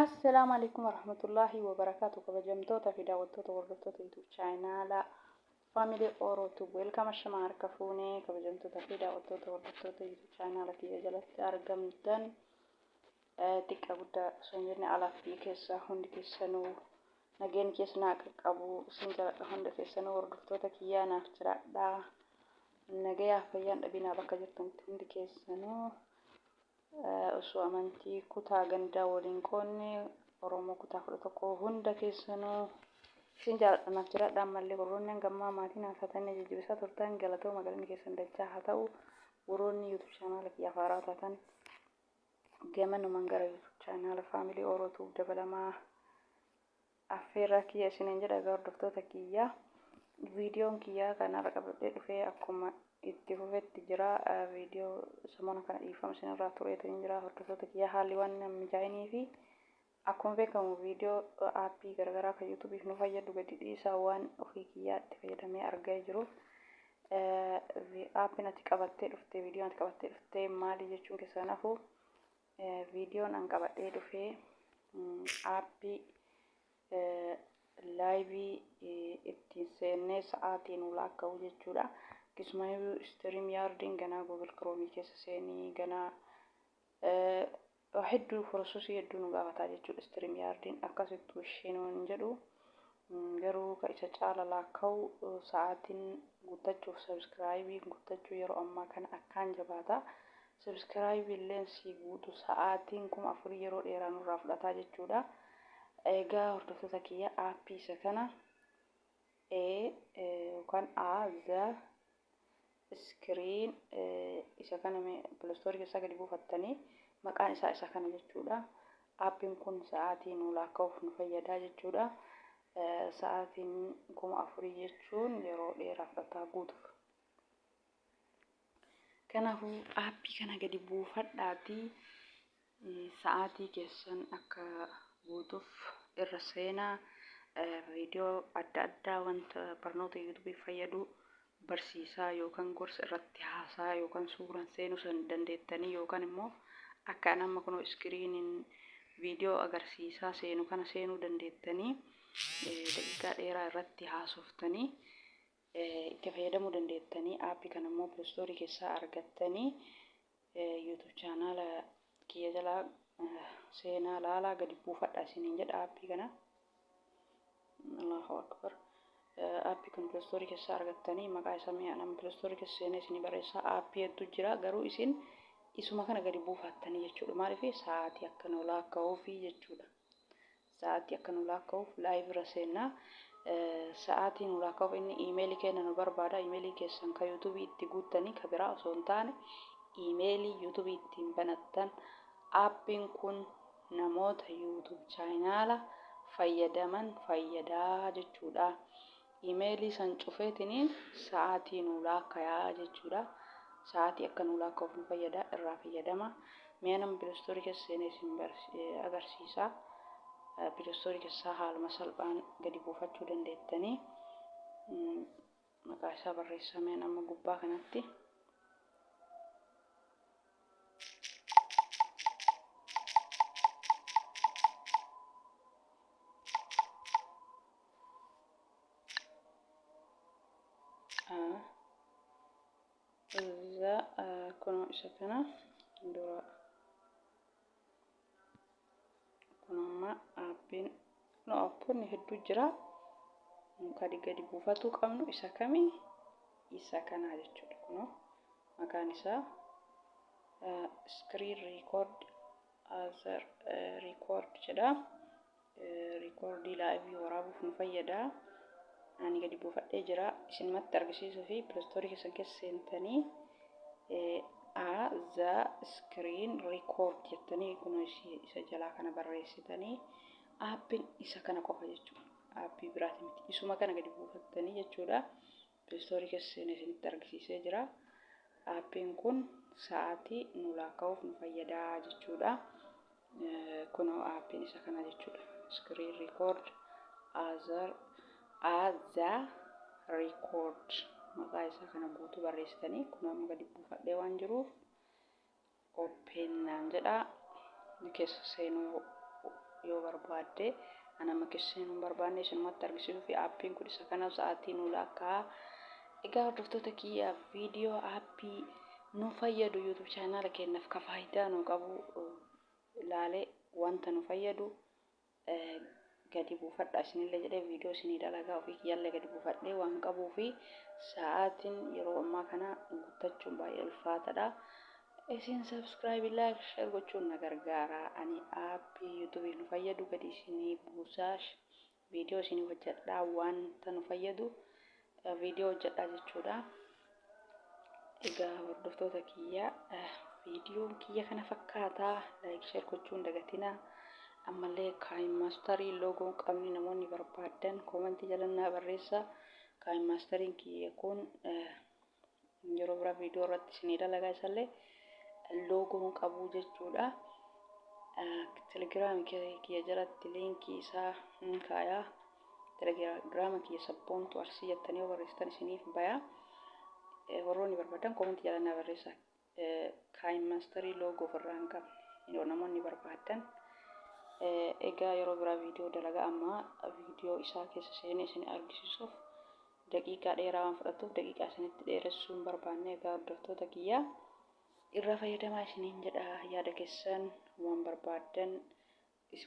Assalamu alaikum warahmatullahi wabarakatuh. Kabajamtoota fi daawwattoota hordoftoota YouTube chaanaala Family Orootube. Welcome ashama harka fuunee kabajamtoota fi daawwattoota hordoftoota YouTube chaanaala kiyya jalatti argamtan xiqqaa guddaa osoo hin jenne alaa fi keessa hundi keessanuu nageen keessa naa qaqqabu isin jala hunda keessanuu hordoftoota kiyyaa naaf jiraadhaa. Nagayaa fayyaan dhabinaa bakka jirtanitti hundi keessanuu osoo amantii kutaa gandaa waliin qoonne Oromoo kutaa 11 hunda keessanuu isin jaalladhanaaf jiraadhaa. Ammallee warroonni gammaa maatiin haafatanii jijjiirsaa turtan galatoo magaalni keessan dachaa haa ta'u. Warroonni YouTube chaanaala kiyya afaaraa taatan gamanumaan gara YouTube chaanaala Family Orootube dabalamaa affeerraa kiyya isiniin jedha. Hordoftoota kiyya viidiyoon kiyya kanarra qabadhee dhufee akkuma itti fufetti jira. Viidiyoo samana kana dhiifama isinirraa tureetiin jira. Hordoftoota kiyya haalli waan mijaa'inii fi akkuma beekamu viidiyoo aappii garagaraa kan YouTubeef nu fayyadu gadi dhiisaa waan ofii kiyyaatti fayyadamee argaa jiru. Aappiin ati qabattee dhuftee viidiyoon ati qabattee dhuftee maali jechuun keessan hafu viidiyoon an qabadhee dhufee aappii laayivii ittiin seennee sa'aatiin ulaakka'u jechuudha. Kismaayuu stream yaardiin ganaa Google Chrome keessa seenii ganaa hedduu processii hedduu nu gaafataa jechuudha. Stream yaardiin akkasitti isheen jedhu garuu ka isa caala laakka'u sa'aatiin guuttachuuf subscribe guuttachuu yeroo ammaa kana akkaan jabaata. Subscribe illee si guutu sa'aatiin 4,000 yeroo dheeraa nurraa fudhataa jechuudha. Egaa hordoftoota kiyya aappii isa kana yookaan screen isa kana Play Store keessa gadi buufattanii maqaan isaa isa kana jechuudha. Aappiin kun sa'aatiin ulaakka'uuf nu fayyadaa jechuudha. Sa'aatiin 4,000 jechuun yeroo dheeraa fudhataa guutuuf. Kanaafuu aappii kana gadi buufadhaatii sa'aatii keessan akka guutuuf irra seenaa. Viidiyoo adda addaa wanta barnoota YouTube fayyadu barsiisaa yookaan gorsa irratti haasaa yookaan suuraan seenuu san dandeettanii yookaan immoo akka nama kunoo iskiriiniin viidiyoo agarsiisaa seenu kana seenuu dandeettanii daqiiqaa dheeraa irratti haasoftanii itti fayyadamuu dandeettanii. Aappii kana immoo Play Store keessaa argattanii YouTube chaanaala kiyya jalaa seenaa laalaa gadi buufadhaa isiniin jedha. Aappii kana Allahu Akbar. Aappii kun Play Store keessaa argattanii maqaa isaa nama Play Store keessa seenee isinii barreessaa. Aappii hedduu jira garuu isin isuma kana gadi buufattanii jechuudha. Maaliif sa'aatii akka nu laakka'uuf jechuudha. Sa'aatii akka nu laakka'uuf laayivii irra seenaa. Sa'aatii nu laakka'uuf inni iimeelii kenna nu barbaada. Iimeelii keessan kan YouTube itti guuttanii kan biraa osoo hin taane iimeelii YouTube ittiin banattan. Aappiin kun namoota YouTube chaanaala fayyadaman fayyadaa jechuudha. Iimeelii san cufeetiniin sa'aatii nu laakkayaa jechuudha. Sa'aatii akka nu laakka'uuf nu fayyadaa irraa fayyadama. Mee nama Play Store keessa seenee isin agarsiisa. Play Store keessaa haaluma salphaan gadi buufachuu dandeettanii. Maqaa isaa barreessamee nama gubbaa kanatti. Kuno isa kana dura kunoma aappiin aappoonni hedduu jira. Kadi gadi buufatuu qabnu isa kamii isa kana jechuudha. Kuno maqaan isaa screen record as record jedha. Recordii laayivii waraabuuf nu fayyada. Ani gadi buufadhee jira. Isinumatti argisiisuu fi Play Store keessa seentanii screen record jettanii kun isa jalaa kana barreessitanii aappiin isa kana qofa jechuudha. Aappii biraati miti. Isuma kana gadi buufattanii jechuudha. Play Store keessa seenee isinitti argisiisee jira. Aappiin kun sa'aatii nu laakka'uuf nu fayyadaa jechuudha. Kunoo aappiin isa kana jechuudha. Screen record as record maqaa isaa kana guutuu barreessitanii kun amma gadi buufadhee waan jiruuf open naan jedha. Keessa seenuu yoo barbaadde ana makiseen barbaanne isinumatti argisiisuu fi aappiin kun isa kana sa'aatii nu laakkaa. Egaa hordoftoota kiyya viidiyoo aappii nu fayyadu YouTube channel keenyaaf ka faayidaa nu qabu ilaalee wanta nu fayyadu gadi buufadha isinillee jedhee viidiyoo isinii dalagaa ofii kiyyaallee gadi buufadhee waan qabuu fi sa'aatiin yeroo ammaa kana guuttachuun baay'ee ulfaataadha. Isin subscribe like share gochuun na gargaara. Ani aappii YouTube nu fayyadu gadi isinii buusaa viidiyoo isinii hojjedhaa wanta nu fayyadu viidiyoo hojjedhaa jechuudha. Egaa hordoftoota kiyya viidiyoon kiyya kana fakkaataa like share gochuun dagatina. Ammallee Kaayin Maasterii loogoo qabni namoonni barbaadan koomentii jalannaa barreessa. Kaayin Maasteriin kiyya kun yeroo biraa viidiyoo irratti isinii dalagaa isallee loogoo qabu jechuudha. Telegiraam kiyya jalatti liinkii isaa kaayaa. Telegiraam kiyya sabboontu arsii jettanii yoo barreessitan isiniif bayaa. Warroonni barbaadan koomentii jalannaa barreessa. Kaayin Maasterii loogoo ofirraa hin qabne yoo namoonni barbaadan. Egaa yeroo biraa viidiyoo dalagaa amma viidiyoo isaa keessa seenee isin argisiisuuf daqiiqaa dheeraa waan fudhatuuf daqiiqaa isinitti dheeressuun barbaanne. Egaa hordoftoota kiyya irraa fayyadamaa isiniin jedha. Yaada keessan waan barbaadan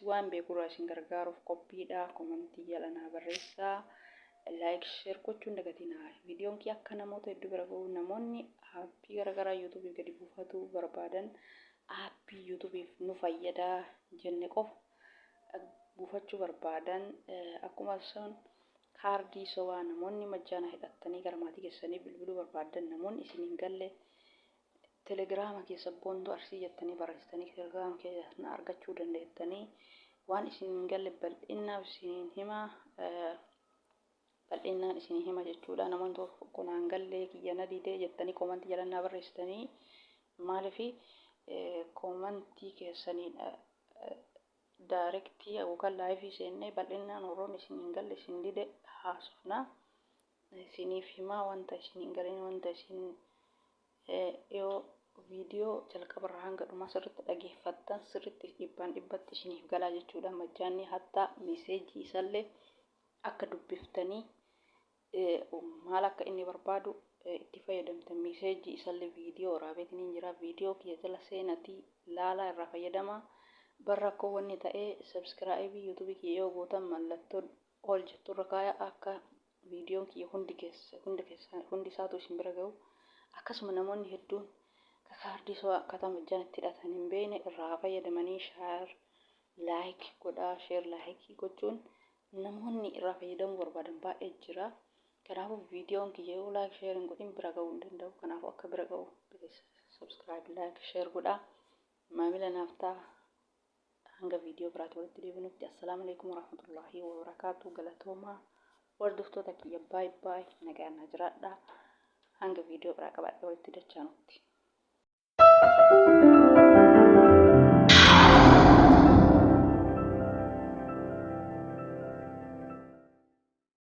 waan beekurraa isin gargaaruuf qophiidha. Koomentii jalannaa barreessaa. Like share gochuun dagatinaa. Viidiyoon kiyya akka namoota hedduu bira ga'u namoonni aappii garaagaraa YouTube gadi buufatu barbaadan aappii YouTube nu fayyadaa jenne qofa buufachuu barbaadan akkuma san kaardii sobaa namoonni majjaana hidhattanii gara maatii keessanii bilbiluu barbaadan namoonni isin hin galle telegiraama keessa boontuu arsii jettanii barreessitanii telegiraama keessa argachuu dandeettanii waan isin hin galle bal'inaan isin hima jechuudha. Namoonni tokko kunaan gallee kiyyana didee jettanii koomentii jalannaa barreessitanii maaliifi koomentii keessanii directii yookaan laayifii seennee bal'inaan warroonni isin hin galle isin dide haasofna. Isiniif himaa wanta isin hin galeen wanta isin yoo viidiyoo jalqabarraa hanga dhumaa sirriitti dhageeffattan sirriitti dhibbaan dhibbatti isiniif galaa jechuudha. Majjaanni hatta meeseejii isallee akka dubbiftanii maal akka inni barbaadu itti fayyadamtan meeseejii isallee viidiyoo waraabeetiin jira. Viidiyoo kiyya jala seenatii laalaa irraa fayyadamaa. Barra koo wanni ta'ee subscribe YouTube kiyya yoo gootan mallattoo ol jettu irra kaaya akka viidiyoon kiyya hundi isaatu isin bira ga'u. Akkasuma namoonni hedduun kaardii sobaa akkaataa majjaanitti hidhatan hin beekne irraa fayyadamanii share like godhaa share like gochuun namoonni irraa fayyadamuu barbaadan baay'ee jira. Kanaafuu viidiyoon kiyya yoo like share hin godhin bira ga'uu hin danda'u. Kanaafuu akka bira ga'u subscribe like share godhaa. Maamila naaf ta'a. Hanga viidiyoo biraatti walitti deebinutti assalaamu alaikum warahmatullahi wabarakaatu. Galatoomaa hordoftoota kiyya bye bye nagaan jiraadhaa. Hanga viidiyoo biraa qabadhee walitti dachaanutti.